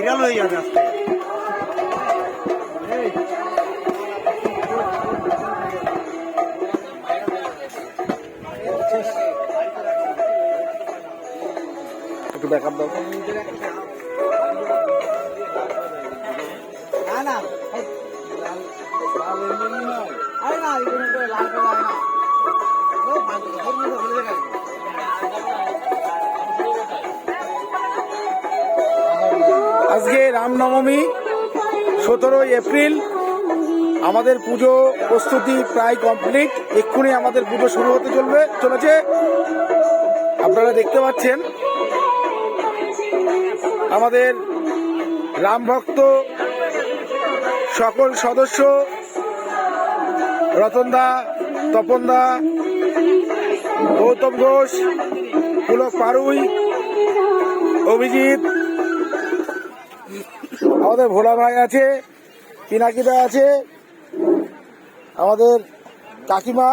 Viral হয়ে যাবে আজকে। একটু ব্যাকআপ দাও। আজকে রামনবমী 17 এপ্রিল। আমাদের পুজো প্রস্তুতি প্রায় কমপ্লিট। এক্ষুনি আমাদের পুজো শুরু হতে চলেছে। আপনারা দেখতে পাচ্ছেন আমাদের রাম ভক্ত সকল সদস্য, রতনদা, তপনদা, গৌতম ঘোষ, পুলক পারুই, অভিজিৎ, আমাদের ভোলা ভাই আছে, পিনাকিদা আছে, আমাদের কাকিমা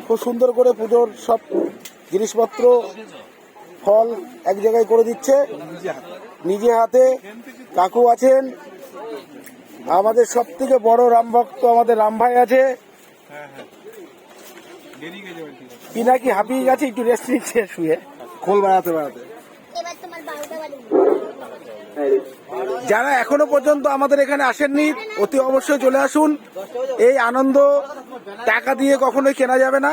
খুব সুন্দর করে পুজোর সব জিনিসপত্র ফল এক জায়গায় করে দিচ্ছে নিজে হাতে। কাকু আছেন, আমাদের সব থেকে বড় রাম ভক্ত আমাদের রাম ভাই আছে। পিনাকি হাঁপিয়ে গেছে, একটু রেস্ট নিচ্ছে শুয়ে, খোল বাড়াতে বাড়াতে। যারা এখনো পর্যন্ত আমাদের এখানে আসেননি, অতি অবশ্যই চলে আসুন। এই আনন্দ টাকা দিয়ে কখনোই কেনা যাবে না।